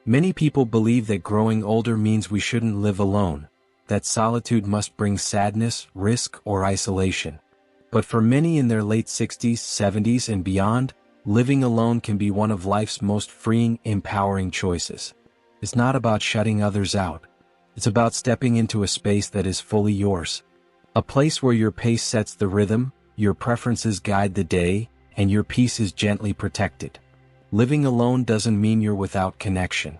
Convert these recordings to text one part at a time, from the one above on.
Many people believe that growing older means we shouldn't live alone, that solitude must bring sadness, risk, or isolation. But for many in their late 60s, 70s, and beyond, living alone can be one of life's most freeing, empowering choices. It's not about shutting others out. It's about stepping into a space that is fully yours. A place where your pace sets the rhythm, your preferences guide the day, and your peace is gently protected. Living alone doesn't mean you're without connection.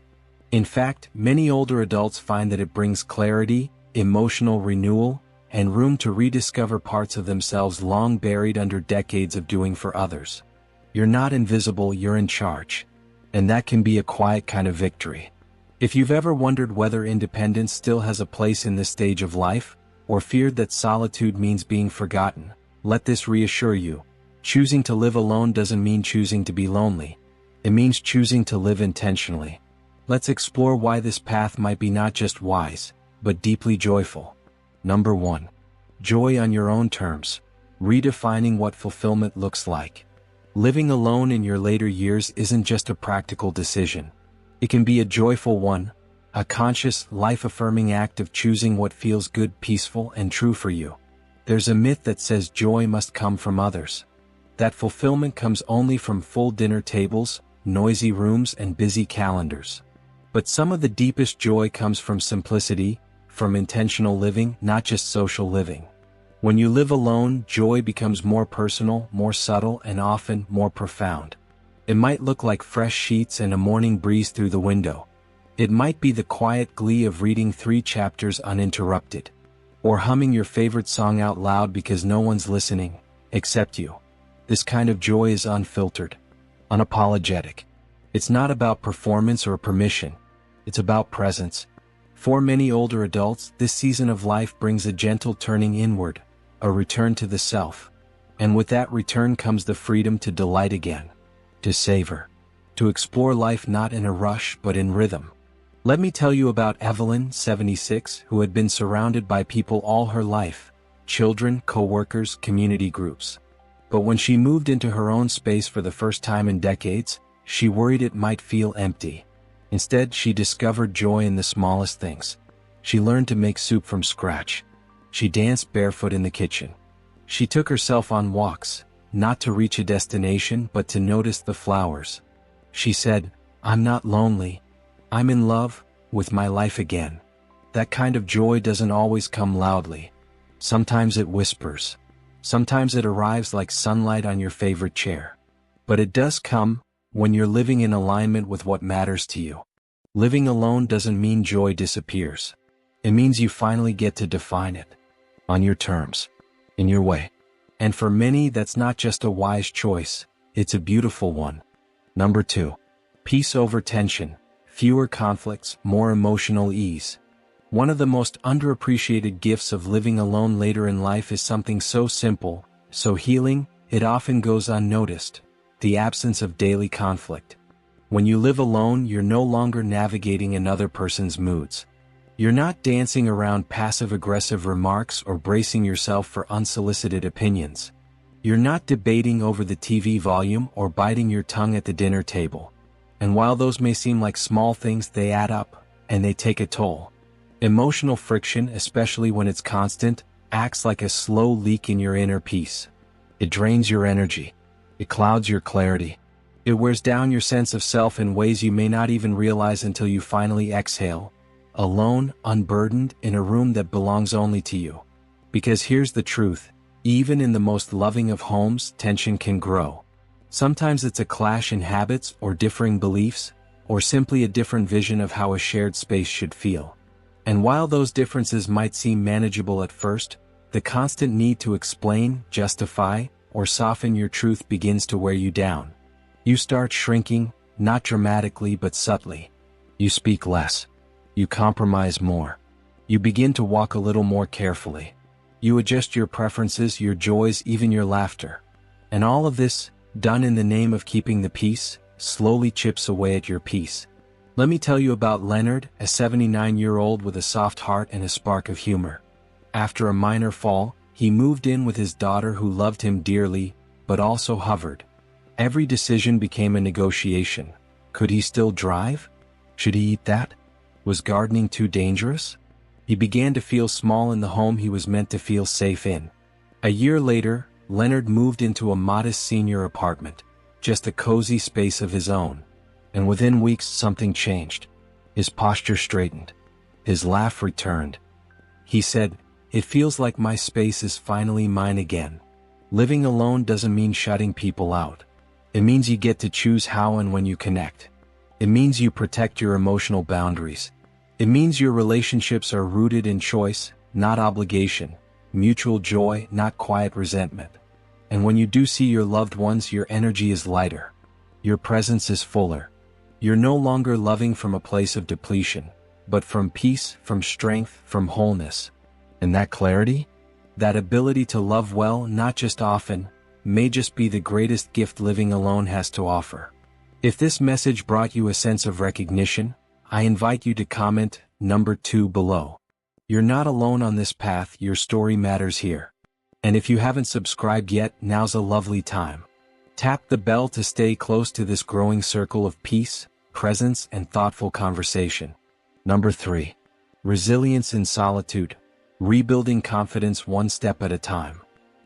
In fact, many older adults find that it brings clarity, emotional renewal, and room to rediscover parts of themselves long buried under decades of doing for others. You're not invisible, you're in charge. And that can be a quiet kind of victory. If you've ever wondered whether independence still has a place in this stage of life, or feared that solitude means being forgotten, let this reassure you. Choosing to live alone doesn't mean choosing to be lonely. It means choosing to live intentionally. Let's explore why this path might be not just wise, but deeply joyful. Number 1. Joy on your own terms. Redefining what fulfillment looks like. Living alone in your later years isn't just a practical decision. It can be a joyful one, a conscious, life-affirming act of choosing what feels good, peaceful, and true for you. There's a myth that says joy must come from others. That fulfillment comes only from full dinner tables, noisy rooms, and busy calendars. But some of the deepest joy comes from simplicity, from intentional living, not just social living. When you live alone, joy becomes more personal, more subtle, and often more profound. It might look like fresh sheets and a morning breeze through the window. It might be the quiet glee of reading 3 chapters uninterrupted. Or humming your favorite song out loud because no one's listening, except you. This kind of joy is unfiltered, unapologetic. It's not about performance or permission. It's about presence. For many older adults, this season of life brings a gentle turning inward, a return to the self. And with that return comes the freedom to delight again, to savor, to explore life not in a rush but in rhythm. Let me tell you about Evelyn, 76, who had been surrounded by people all her life, children, co-workers, community groups. But when she moved into her own space for the first time in decades, she worried it might feel empty. Instead, she discovered joy in the smallest things. She learned to make soup from scratch. She danced barefoot in the kitchen. She took herself on walks, not to reach a destination but to notice the flowers. She said, "I'm not lonely. I'm in love with my life again." That kind of joy doesn't always come loudly. Sometimes it whispers. Sometimes it arrives like sunlight on your favorite chair. But it does come when you're living in alignment with what matters to you. Living alone doesn't mean joy disappears. It means you finally get to define it. On your terms. In your way. And for many, that's not just a wise choice, it's a beautiful one. Number 2. Peace over tension. Fewer conflicts, more emotional ease. One of the most underappreciated gifts of living alone later in life is something so simple, so healing, it often goes unnoticed. The absence of daily conflict. When you live alone, you're no longer navigating another person's moods. You're not dancing around passive-aggressive remarks or bracing yourself for unsolicited opinions. You're not debating over the TV volume or biting your tongue at the dinner table. And while those may seem like small things, they add up, and they take a toll. Emotional friction, especially when it's constant, acts like a slow leak in your inner peace. It drains your energy. It clouds your clarity. It wears down your sense of self in ways you may not even realize until you finally exhale, alone, unburdened, in a room that belongs only to you. Because here's the truth, even in the most loving of homes, tension can grow. Sometimes it's a clash in habits or differing beliefs, or simply a different vision of how a shared space should feel. And while those differences might seem manageable at first, the constant need to explain, justify, or soften your truth begins to wear you down. You start shrinking, not dramatically but subtly. You speak less. You compromise more. You begin to walk a little more carefully. You adjust your preferences, your joys, even your laughter. And all of this, done in the name of keeping the peace, slowly chips away at your peace. Let me tell you about Leonard, a 79-year-old with a soft heart and a spark of humor. After a minor fall, he moved in with his daughter who loved him dearly, but also hovered. Every decision became a negotiation. Could he still drive? Should he eat that? Was gardening too dangerous? He began to feel small in the home he was meant to feel safe in. A year later, Leonard moved into a modest senior apartment, just a cozy space of his own. And within weeks something changed. His posture straightened. His laugh returned. He said, "It feels like my space is finally mine again." Living alone doesn't mean shutting people out. It means you get to choose how and when you connect. It means you protect your emotional boundaries. It means your relationships are rooted in choice, not obligation, mutual joy, not quiet resentment. And when you do see your loved ones, your energy is lighter. Your presence is fuller. You're no longer loving from a place of depletion, but from peace, from strength, from wholeness. And that clarity, that ability to love well, not just often, may just be the greatest gift living alone has to offer. If this message brought you a sense of recognition, I invite you to comment number 2 below. You're not alone on this path, your story matters here. And if you haven't subscribed yet, now's a lovely time. Tap the bell to stay close to this growing circle of peace, presence, and thoughtful conversation. Number 3. Resilience in solitude. Rebuilding confidence one step at a time.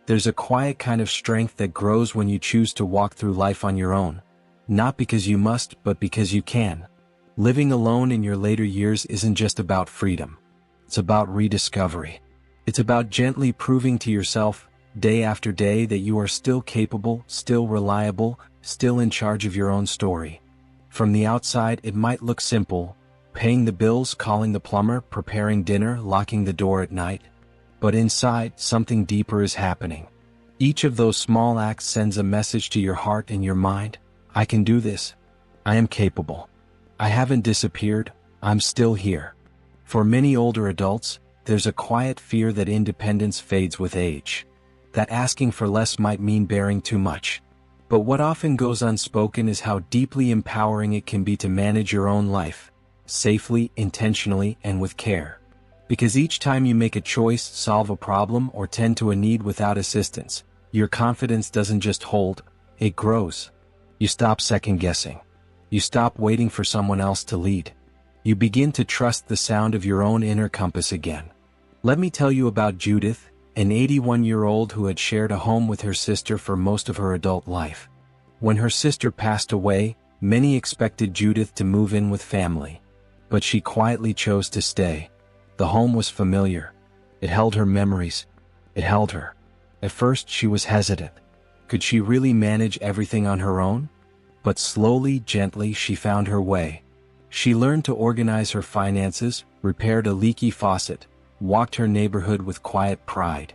There's a quiet kind of strength that grows when you choose to walk through life on your own. Not because you must, but because you can. Living alone in your later years isn't just about freedom. It's about rediscovery. It's about gently proving to yourself, day after day, that you are still capable, still reliable, still in charge of your own story. From the outside, it might look simple: paying the bills, calling the plumber, preparing dinner, locking the door at night. But inside, something deeper is happening. Each of those small acts sends a message to your heart and your mind. I can do this. I am capable. I haven't disappeared. I'm still here. For many older adults, there's a quiet fear that independence fades with age. That asking for less might mean bearing too much. But what often goes unspoken is how deeply empowering it can be to manage your own life, safely, intentionally, and with care. Because each time you make a choice, solve a problem, or tend to a need without assistance, your confidence doesn't just hold, it grows. You stop second-guessing. You stop waiting for someone else to lead. You begin to trust the sound of your own inner compass again. Let me tell you about Judith, an 81-year-old who had shared a home with her sister for most of her adult life. When her sister passed away, many expected Judith to move in with family. But she quietly chose to stay. The home was familiar. It held her memories. It held her. At first she was hesitant. Could she really manage everything on her own? But slowly, gently, she found her way. She learned to organize her finances, repaired a leaky faucet, walked her neighborhood with quiet pride.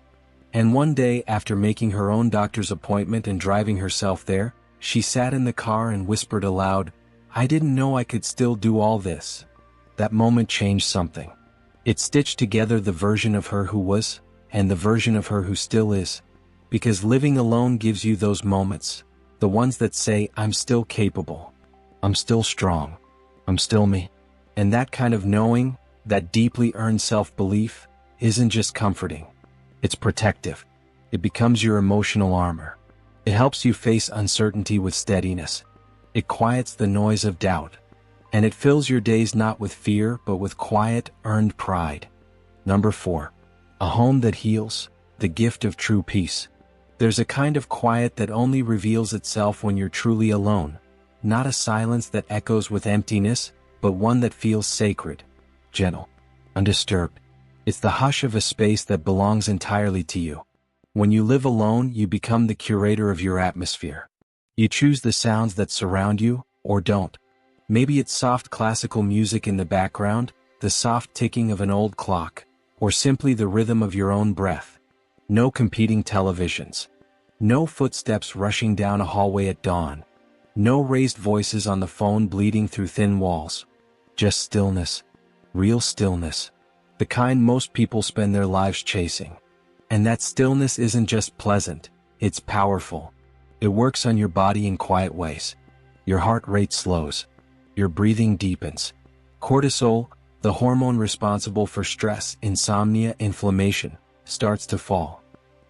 And one day, after making her own doctor's appointment and driving herself there, she sat in the car and whispered aloud, "I didn't know I could still do all this." That moment changed something. It stitched together the version of her who was, and the version of her who still is. Because living alone gives you those moments, the ones that say, "I'm still capable. I'm still strong. I'm still me." And that kind of knowing, that deeply earned self-belief, isn't just comforting. It's protective. It becomes your emotional armor. It helps you face uncertainty with steadiness. It quiets the noise of doubt. And it fills your days not with fear, but with quiet, earned pride. Number 4. A home that heals, the gift of true peace. There's a kind of quiet that only reveals itself when you're truly alone. Not a silence that echoes with emptiness, but one that feels sacred, gentle, undisturbed. It's the hush of a space that belongs entirely to you. When you live alone, you become the curator of your atmosphere. You choose the sounds that surround you, or don't. Maybe it's soft classical music in the background, the soft ticking of an old clock, or simply the rhythm of your own breath. No competing televisions. No footsteps rushing down a hallway at dawn. No raised voices on the phone bleeding through thin walls. Just stillness. Real stillness. The kind most people spend their lives chasing. And that stillness isn't just pleasant, it's powerful. It works on your body in quiet ways. Your heart rate slows. Your breathing deepens. Cortisol, the hormone responsible for stress, insomnia, inflammation, starts to fall.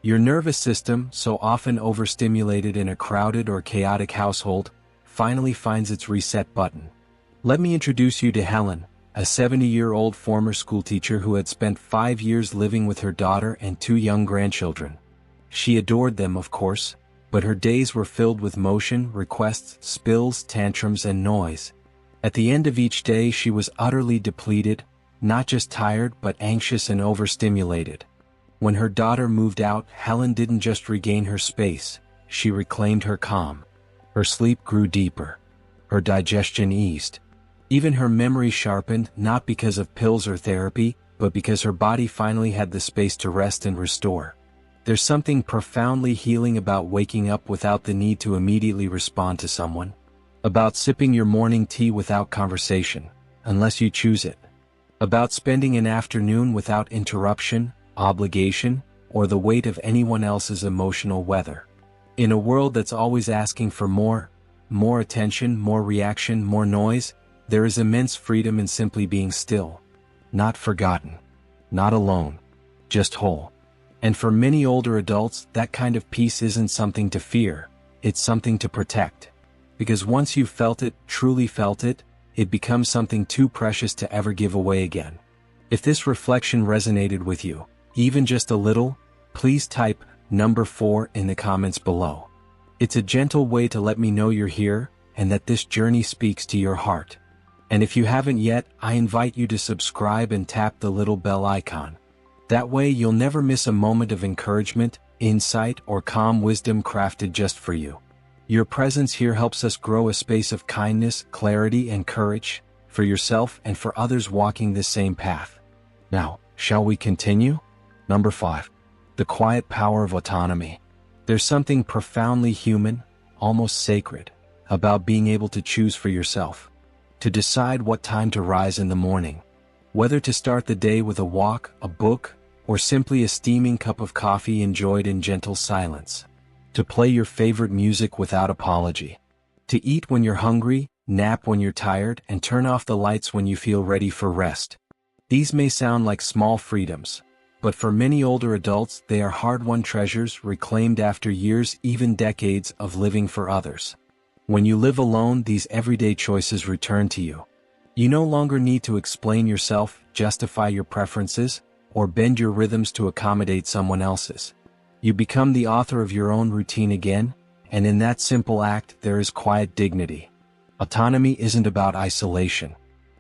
Your nervous system, so often overstimulated in a crowded or chaotic household, finally finds its reset button. Let me introduce you to Helen, a 70-year-old former schoolteacher who had spent 5 years living with her daughter and 2 young grandchildren. She adored them, of course, but her days were filled with motion, requests, spills, tantrums, and noise. At the end of each day she was utterly depleted, not just tired but anxious and overstimulated. When her daughter moved out, Helen didn't just regain her space, she reclaimed her calm. Her sleep grew deeper. Her digestion eased. Even her memory sharpened, not because of pills or therapy, but because her body finally had the space to rest and restore. There's something profoundly healing about waking up without the need to immediately respond to someone. About sipping your morning tea without conversation, unless you choose it. About spending an afternoon without interruption, obligation, or the weight of anyone else's emotional weather. In a world that's always asking for more attention, more reaction, more noise, there is immense freedom in simply being still. Not forgotten. Not alone. Just whole. And for many older adults, that kind of peace isn't something to fear, it's something to protect. Because once you've felt it, truly felt it, it becomes something too precious to ever give away again. If this reflection resonated with you, even just a little, please type number 4 in the comments below. It's a gentle way to let me know you're here, and that this journey speaks to your heart. And if you haven't yet, I invite you to subscribe and tap the little bell icon. That way you'll never miss a moment of encouragement, insight, or calm wisdom crafted just for you. Your presence here helps us grow a space of kindness, clarity, and courage, for yourself and for others walking this same path. Now, shall we continue? Number 5. The quiet power of autonomy. There's something profoundly human, almost sacred, about being able to choose for yourself. To decide what time to rise in the morning. Whether to start the day with a walk, a book, or simply a steaming cup of coffee enjoyed in gentle silence. To play your favorite music without apology. To eat when you're hungry, nap when you're tired, and turn off the lights when you feel ready for rest. These may sound like small freedoms, but for many older adults they are hard-won treasures reclaimed after years, even decades, of living for others. When you live alone, these everyday choices return to you. You no longer need to explain yourself, justify your preferences, or bend your rhythms to accommodate someone else's. You become the author of your own routine again, and in that simple act there is quiet dignity. Autonomy isn't about isolation.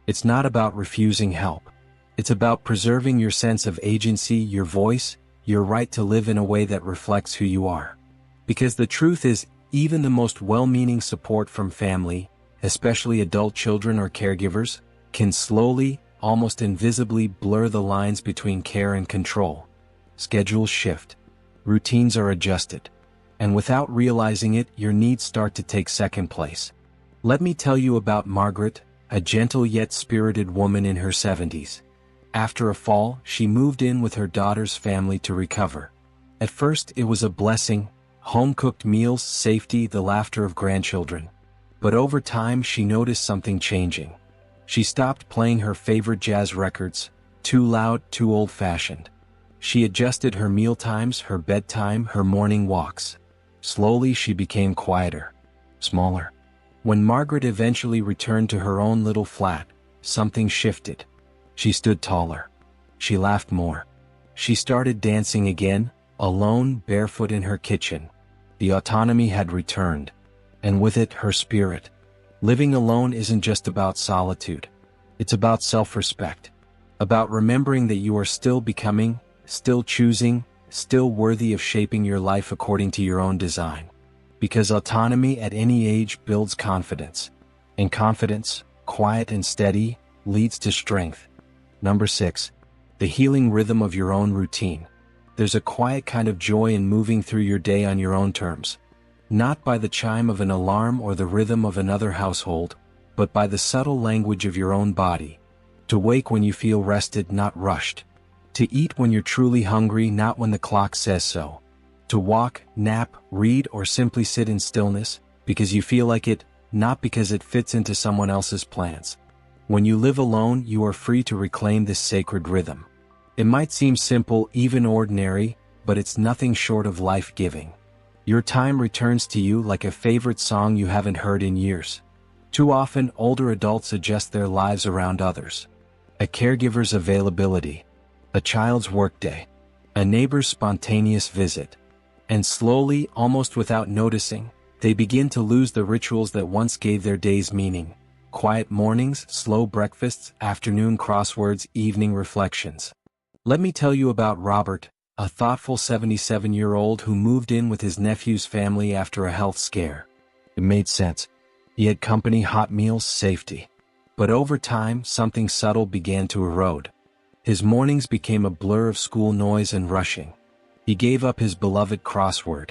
It's not about refusing help. It's about preserving your sense of agency, your voice, your right to live in a way that reflects who you are. Because the truth is, even the most well-meaning support from family, especially adult children or caregivers, can slowly, almost invisibly blur the lines between care and control. Schedules shift. Routines are adjusted. And without realizing it, your needs start to take second place. Let me tell you about Margaret, a gentle yet spirited woman in her 70s. After a fall, she moved in with her daughter's family to recover. At first, it was a blessing: home-cooked meals, safety, the laughter of grandchildren. But over time, she noticed something changing. She stopped playing her favorite jazz records, too loud, too old-fashioned. She adjusted her meal times, her bedtime, her morning walks. Slowly she became quieter, smaller. When Margaret eventually returned to her own little flat, something shifted. She stood taller. She laughed more. She started dancing again, alone, barefoot in her kitchen. The autonomy had returned. And with it, her spirit. Living alone isn't just about solitude. It's about self-respect. About remembering that you are still becoming, still choosing, still worthy of shaping your life according to your own design. Because autonomy at any age builds confidence. And confidence, quiet and steady, leads to strength. Number 6. The healing rhythm of your own routine. There's a quiet kind of joy in moving through your day on your own terms. Not by the chime of an alarm or the rhythm of another household, but by the subtle language of your own body. To wake when you feel rested, not rushed. To eat when you're truly hungry, not when the clock says so. To walk, nap, read, or simply sit in stillness, because you feel like it, not because it fits into someone else's plans. When you live alone, you are free to reclaim this sacred rhythm. It might seem simple, even ordinary, but it's nothing short of life-giving. Your time returns to you like a favorite song you haven't heard in years. Too often, older adults adjust their lives around others. A caregiver's availability, a child's workday, a neighbor's spontaneous visit. And slowly, almost without noticing, they begin to lose the rituals that once gave their days meaning. Quiet mornings, slow breakfasts, afternoon crosswords, evening reflections. Let me tell you about Robert, a thoughtful 77-year-old who moved in with his nephew's family after a health scare. It made sense. He had company, hot meals, safety. But over time, something subtle began to erode. His mornings became a blur of school noise and rushing. He gave up his beloved crossword.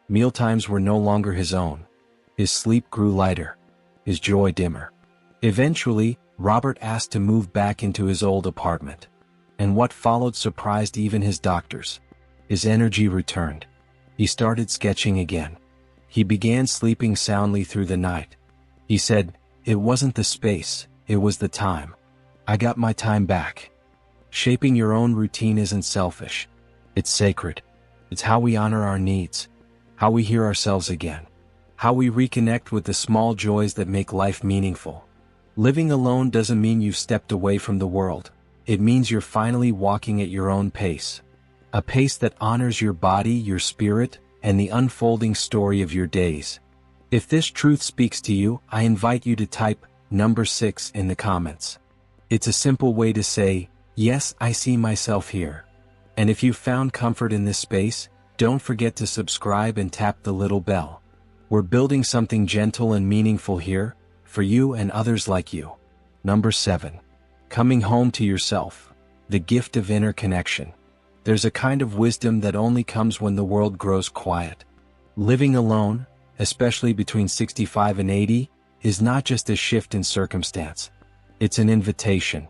Mealtimes were no longer his own. His sleep grew lighter. His joy dimmer. Eventually, Robert asked to move back into his old apartment. And what followed surprised even his doctors. His energy returned. He started sketching again. He began sleeping soundly through the night. He said, "It wasn't the space, it was the time. I got my time back." Shaping your own routine isn't selfish. It's sacred. It's how we honor our needs, how we hear ourselves again, how we reconnect with the small joys that make life meaningful. Living alone doesn't mean you've stepped away from the world. It means you're finally walking at your own pace. A pace that honors your body, your spirit, and the unfolding story of your days. If this truth speaks to you, I invite you to type number 6 in the comments. It's a simple way to say, "Yes, I see myself here." And if you found comfort in this space, don't forget to subscribe and tap the little bell. We're building something gentle and meaningful here, for you and others like you. Number 7. Coming home to yourself. The gift of inner connection. There's a kind of wisdom that only comes when the world grows quiet. Living alone, especially between 65 and 80, is not just a shift in circumstance. It's an invitation.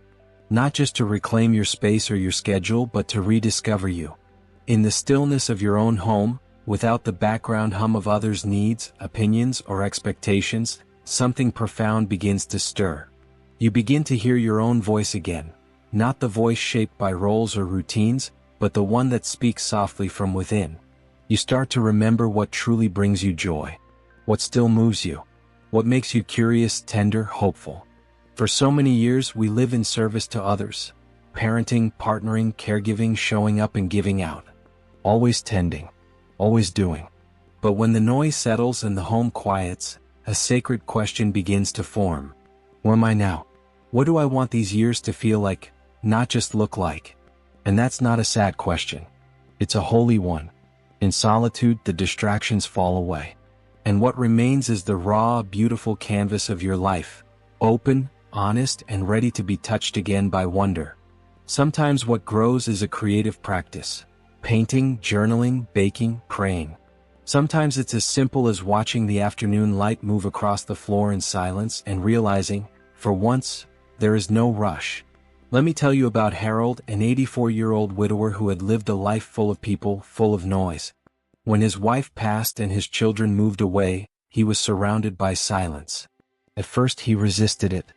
Not just to reclaim your space or your schedule, but to rediscover you. In the stillness of your own home, without the background hum of others' needs, opinions, or expectations, something profound begins to stir. You begin to hear your own voice again, not the voice shaped by roles or routines, but the one that speaks softly from within. You start to remember what truly brings you joy, what still moves you, what makes you curious, tender, hopeful. For so many years we live in service to others, parenting, partnering, caregiving, showing up and giving out. Always tending, always doing. But when the noise settles and the home quiets, a sacred question begins to form. Who am I now? What do I want these years to feel like, not just look like? And that's not a sad question. It's a holy one. In solitude, the distractions fall away. And what remains is the raw, beautiful canvas of your life, open, honest, and ready to be touched again by wonder. Sometimes what grows is a creative practice. Painting, journaling, baking, praying. Sometimes it's as simple as watching the afternoon light move across the floor in silence and realizing, for once, there is no rush. Let me tell you about Harold, an 84-year-old widower who had lived a life full of people, full of noise. When his wife passed and his children moved away, he was surrounded by silence. At first he resisted it.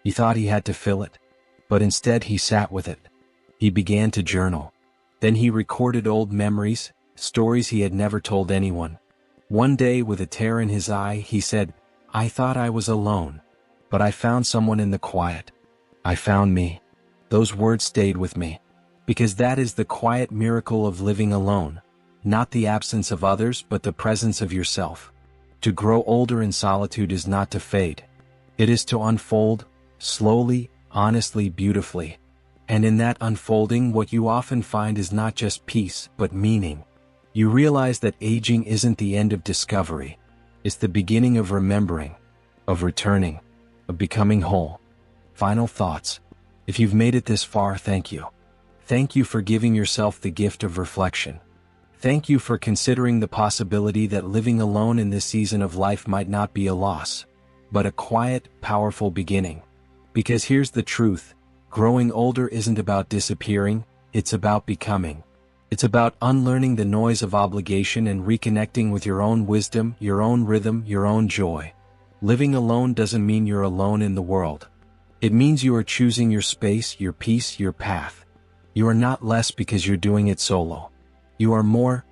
He thought he had to fill it. But instead he sat with it. He began to journal. Then he recorded old memories, stories he had never told anyone. One day, with a tear in his eye, he said, "I thought I was alone. But I found someone in the quiet. I found me." Those words stayed with me. Because that is the quiet miracle of living alone. Not the absence of others, but the presence of yourself. To grow older in solitude is not to fade. It is to unfold, slowly, honestly, beautifully. And in that unfolding, what you often find is not just peace, but meaning. You realize that aging isn't the end of discovery. It's the beginning of remembering, of returning, of becoming whole. Final thoughts. If you've made it this far, thank you. Thank you for giving yourself the gift of reflection. Thank you for considering the possibility that living alone in this season of life might not be a loss, but a quiet, powerful beginning. Because here's the truth, growing older isn't about disappearing, it's about becoming. It's about unlearning the noise of obligation and reconnecting with your own wisdom, your own rhythm, your own joy. Living alone doesn't mean you're alone in the world. It means you are choosing your space, your peace, your path. You are not less because you're doing it solo. You are more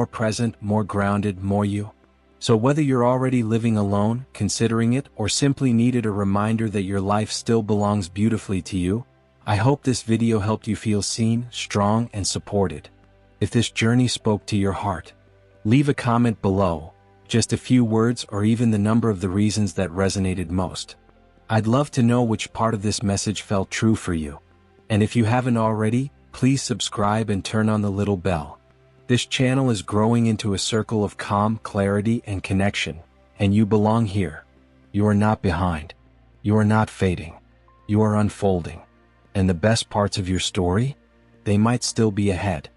present, more grounded, more you. So whether you're already living alone, considering it, or simply needed a reminder that your life still belongs beautifully to you, I hope this video helped you feel seen, strong, and supported. If this journey spoke to your heart, leave a comment below, just a few words or even the number of the reasons that resonated most. I'd love to know which part of this message felt true for you. And if you haven't already, please subscribe and turn on the little bell. This channel is growing into a circle of calm, clarity, and connection, and you belong here. You are not behind. You are not fading. You are unfolding. And the best parts of your story? They might still be ahead.